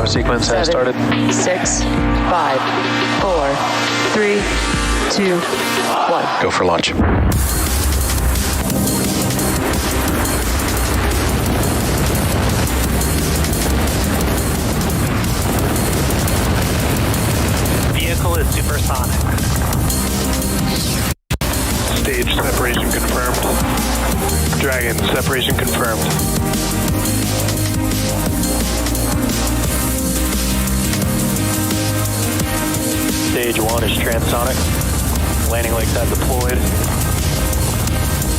Sequence has started. 6, 5, 4, 3, 2, 1. Go for launch. Vehicle is supersonic. Stage separation confirmed. Dragon separation confirmed. Stage 1 is transonic. Landing legs have deployed.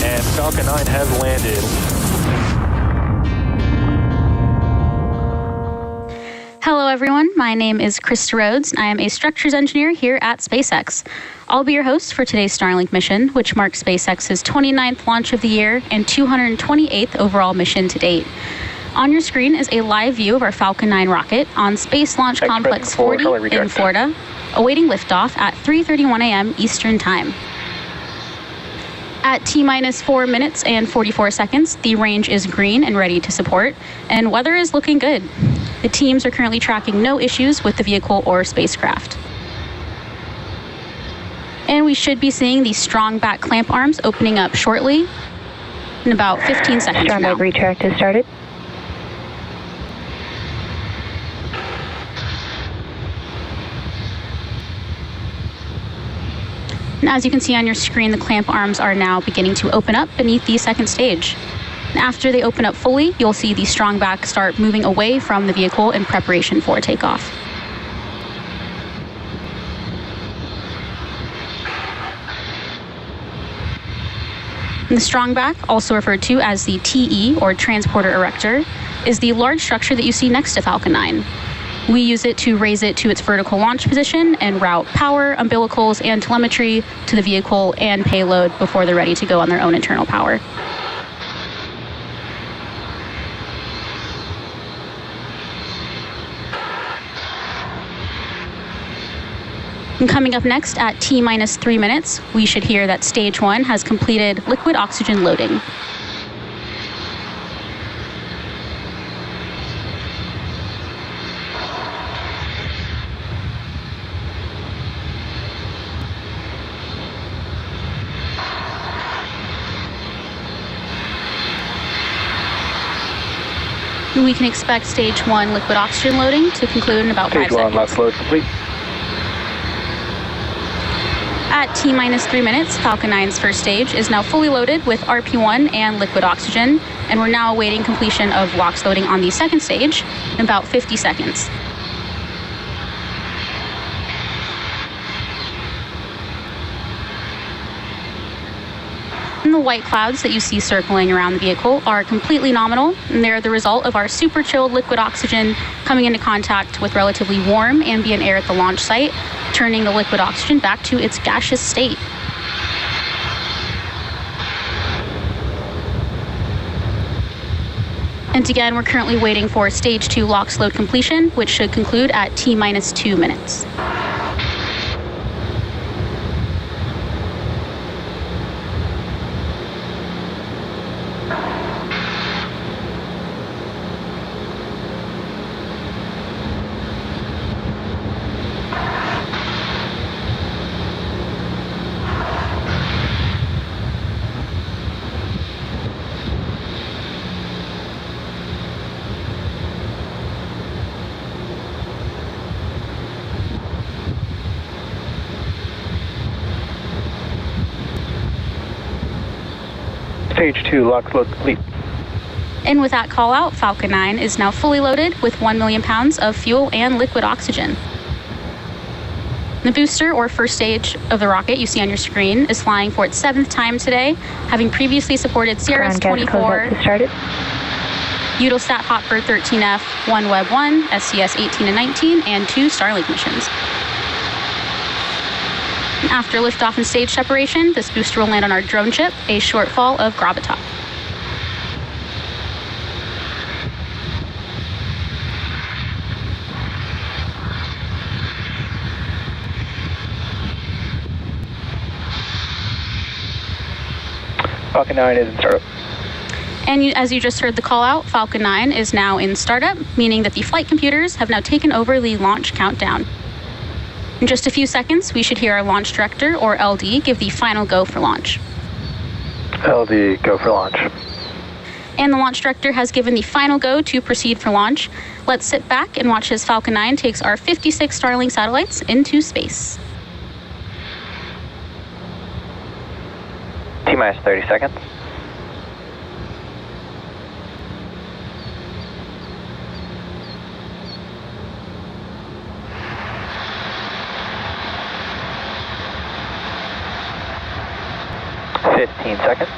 And Falcon 9 has landed. Hello everyone, my name is Krista Rhodes. I am a structures engineer here at SpaceX. I'll be your host for today's Starlink mission, which marks SpaceX's 29th launch of the year and 228th overall mission to date. On your screen is a live view of our Falcon 9 rocket on Space Launch Complex 40 in Florida, awaiting liftoff at 3:31 a.m. Eastern Time. At T-minus 4 minutes and 44 seconds, the range is green and ready to support, and weather is looking good. The teams are currently tracking no issues with the vehicle or spacecraft. And we should be seeing the strong back clamp arms opening up shortly, in about 15 seconds from now. Retract has started. And as you can see on your screen, the clamp arms are now beginning to open up beneath the second stage. And after they open up fully, you'll see the strong back start moving away from the vehicle in preparation for takeoff. And the strong back, also referred to as the TE or transporter erector, is the large structure that you see next to Falcon 9. We use it to raise it to its vertical launch position and route power, umbilicals, and telemetry to the vehicle and payload before they're ready to go on their own internal power. And coming up next at T-minus 3 minutes, we should hear that stage 1 has completed liquid oxygen loading. We can expect stage 1 liquid oxygen loading to conclude in about 5 seconds. Stage 1, last load complete. At T-minus 3 minutes, Falcon 9's first stage is now fully loaded with RP1 and liquid oxygen, and we're now awaiting completion of LOX loading on the second stage in about 50 seconds. And the white clouds that you see circling around the vehicle are completely nominal, and they're the result of our super chilled liquid oxygen coming into contact with relatively warm ambient air at the launch site, turning the liquid oxygen back to its gaseous state. And again, we're currently waiting for stage 2 LOX load completion, which should conclude at T-minus 2 minutes. Stage 2, LOX load complete. And with that call out, Falcon 9 is now fully loaded with 1 million pounds of fuel and liquid oxygen. The booster, or first stage of the rocket you see on your screen, is flying for its 7th time today, having previously supported CRS-24, Eutelsat HOTBIRD 13F, OneWeb 1, SES-18 and 19, and 2 Starlink missions. After liftoff and stage separation, this booster will land on our drone ship, A Shortfall of Gravitas. Falcon 9 is in startup. And as you just heard the call out, Falcon 9 is now in startup, meaning that the flight computers have now taken over the launch countdown. In just a few seconds, we should hear our launch director, or LD, give the final go for launch. LD, go for launch. And the launch director has given the final go to proceed for launch. Let's sit back and watch as Falcon 9 takes our 56 Starlink satellites into space. T-minus 30 seconds. Seconds.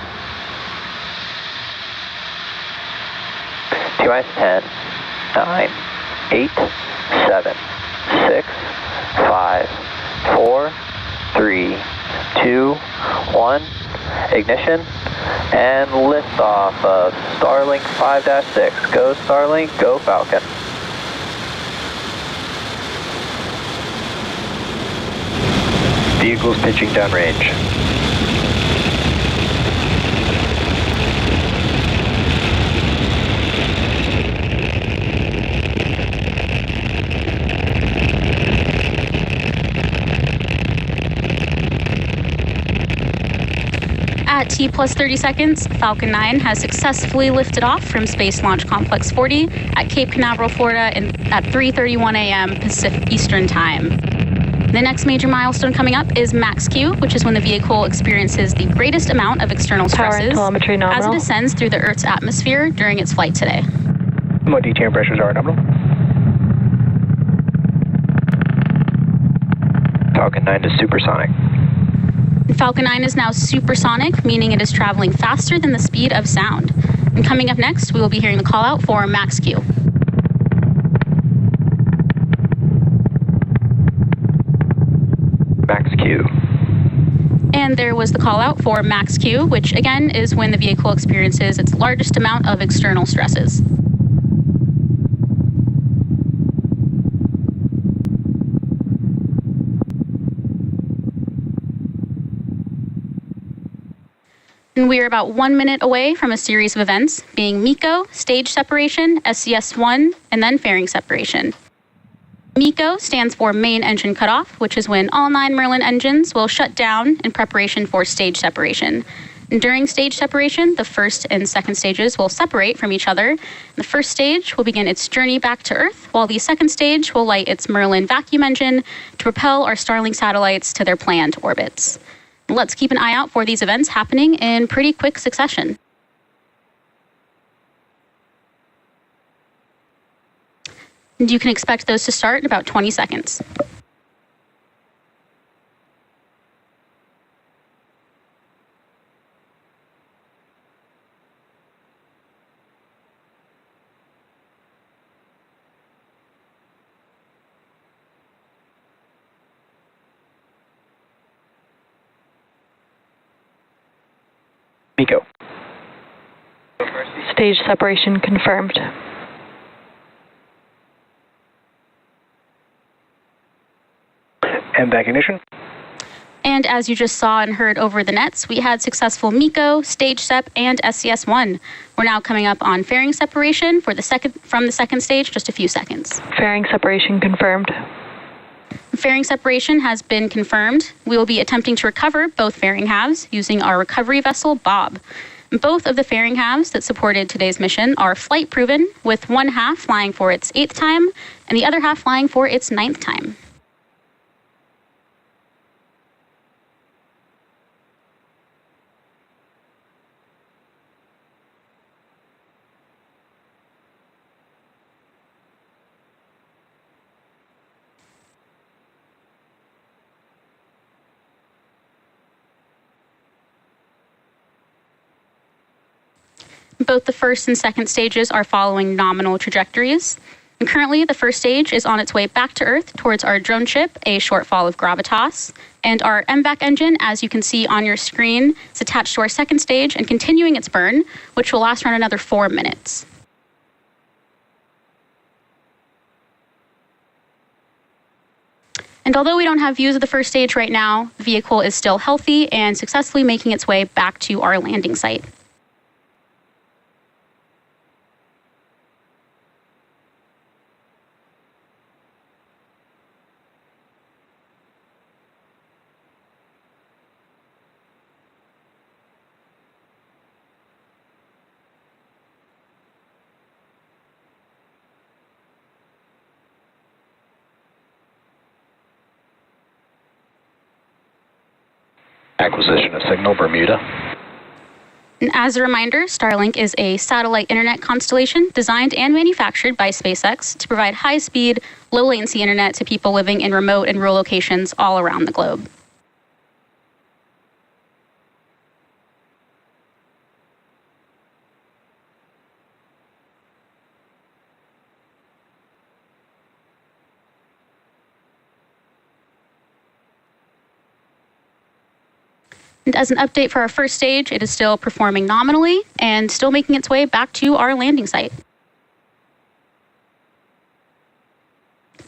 T-minus 10, 9, 8, 7, 6, 5, 4, 3, 2, 1. Ignition and liftoff of Starlink 5-6. Go Starlink, go Falcon. Vehicles pitching downrange. At T plus 30 seconds, Falcon 9 has successfully lifted off from Space Launch Complex 40 at Cape Canaveral, Florida at 3:31 a.m. Pacific Eastern Time. The next major milestone coming up is max Q, which is when the vehicle experiences the greatest amount of external stresses as it descends through the Earth's atmosphere during its flight today. What DTM pressures are nominal? Falcon 9 is supersonic. Falcon 9 is now supersonic, meaning it is traveling faster than the speed of sound. And coming up next, we will be hearing the call out for max Q. Max Q. And there was the call out for max Q, which again is when the vehicle experiences its largest amount of external stresses. And we are about 1 minute away from a series of events, being MECO, stage separation, SES-1, and then fairing separation. MECO stands for main engine cutoff, which is when all 9 Merlin engines will shut down in preparation for stage separation. And during stage separation, the first and second stages will separate from each other. The first stage will begin its journey back to Earth, while the second stage will light its Merlin vacuum engine to propel our Starlink satellites to their planned orbits. Let's keep an eye out for these events happening in pretty quick succession. And you can expect those to start in about 20 seconds. MECO. Stage separation confirmed. And back ignition. And as you just saw and heard over the nets, we had successful MECO, stage sep, and SES-1. We're now coming up on fairing separation from the second stage, just a few seconds. Fairing separation confirmed. Fairing separation has been confirmed. We will be attempting to recover both fairing halves using our recovery vessel, Bob. Both of the fairing halves that supported today's mission are flight proven, with one half flying for its 8th time and the other half flying for its 9th time. both the first and second stages are following nominal trajectories. And currently, the first stage is on its way back to Earth towards our drone ship, A Shortfall of Gravitas. And our MVAC engine, as you can see on your screen, is attached to our second stage and continuing its burn, which will last around another 4 minutes. And although we don't have views of the first stage right now, the vehicle is still healthy and successfully making its way back to our landing site. Acquisition of signal, Bermuda. And as a reminder, Starlink is a satellite internet constellation designed and manufactured by SpaceX to provide high-speed, low-latency internet to people living in remote and rural locations all around the globe. And as an update for our first stage, it is still performing nominally and still making its way back to our landing site.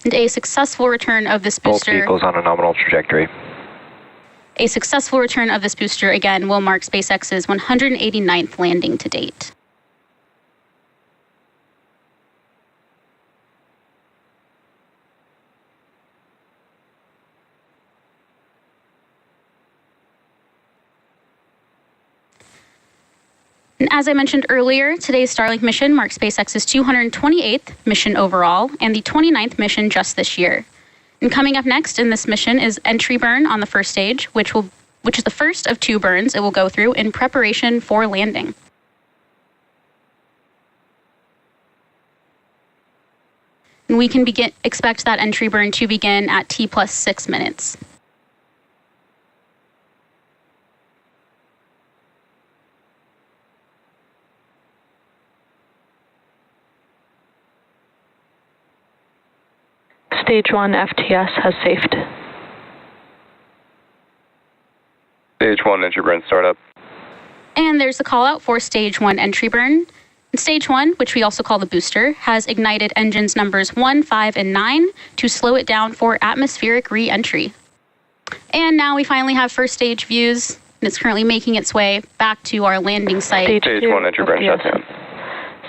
And a successful return of this booster. Both vehicles on a nominal trajectory. A successful return of this booster, again, will mark SpaceX's 189th landing to date. And as I mentioned earlier, today's Starlink mission marks SpaceX's 228th mission overall and the 29th mission just this year. And coming up next in this mission is entry burn on the first stage, which is the first of 2 burns it will go through in preparation for landing. And we can expect that entry burn to begin at T+6 minutes. Stage 1 FTS has safed. Stage 1 entry burn startup. And there's the call out for Stage 1 entry burn. And Stage 1, which we also call the booster, has ignited engines numbers 1, 5, and 9 to slow it down for atmospheric re-entry. And now we finally have first stage views, and it's currently making its way back to our landing site. Stage 1 entry burn shut down.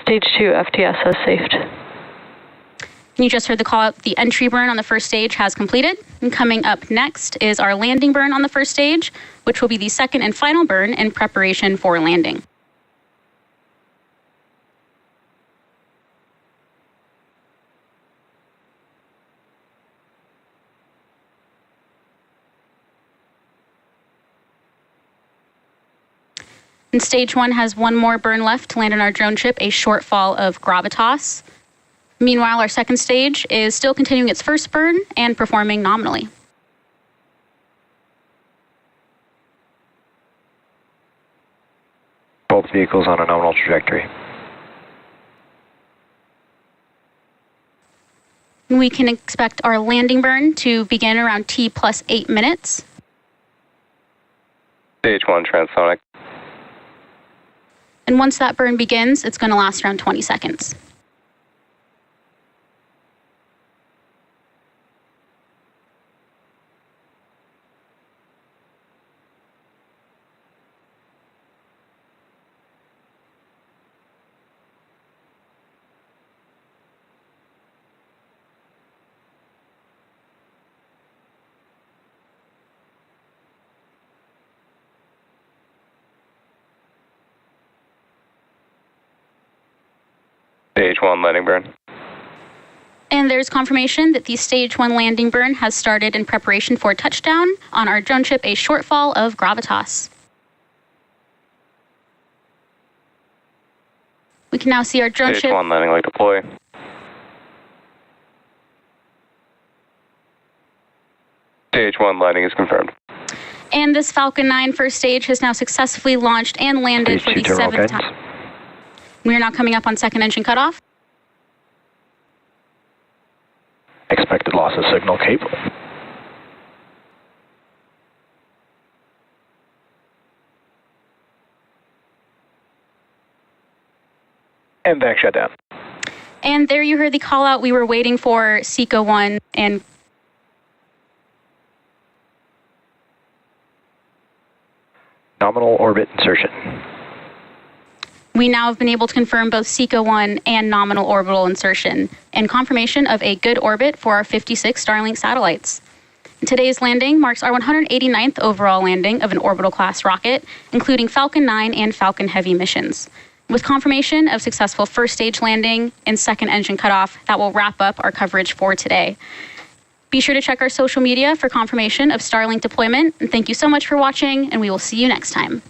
Stage 2 FTS has safed. You just heard the call out. The entry burn on the first stage has completed. And coming up next is our landing burn on the first stage, which will be the second and final burn in preparation for landing. And Stage 1 has one more burn left to land on our drone ship, A Shortfall of Gravitas. Meanwhile, our second stage is still continuing its first burn and performing nominally. Both vehicles on a nominal trajectory. We can expect our landing burn to begin around T+8 minutes. Stage 1 transonic. And once that burn begins, it's going to last around 20 seconds. Stage 1 landing burn. And there's confirmation that the Stage 1 landing burn has started in preparation for touchdown on our drone ship, A Shortfall of Gravitas. We can now see our drone Stage ship. 1 landing light deploy. Stage 1 landing is confirmed. And this Falcon 9 first stage has now successfully launched and landed for the 7th time. We are now coming up on second engine cutoff. Expected loss of signal, Cape. And back shutdown. And there you heard the call out. We were waiting for MECO 1 and Nominal orbit insertion. we now have been able to confirm both MECO 1 and nominal orbital insertion and confirmation of a good orbit for our 56 Starlink satellites. Today's landing marks our 189th overall landing of an orbital class rocket, including Falcon 9 and Falcon Heavy missions. With confirmation of successful first stage landing and second engine cutoff, that will wrap up our coverage for today. Be sure to check our social media for confirmation of Starlink deployment. And thank you so much for watching, and we will see you next time.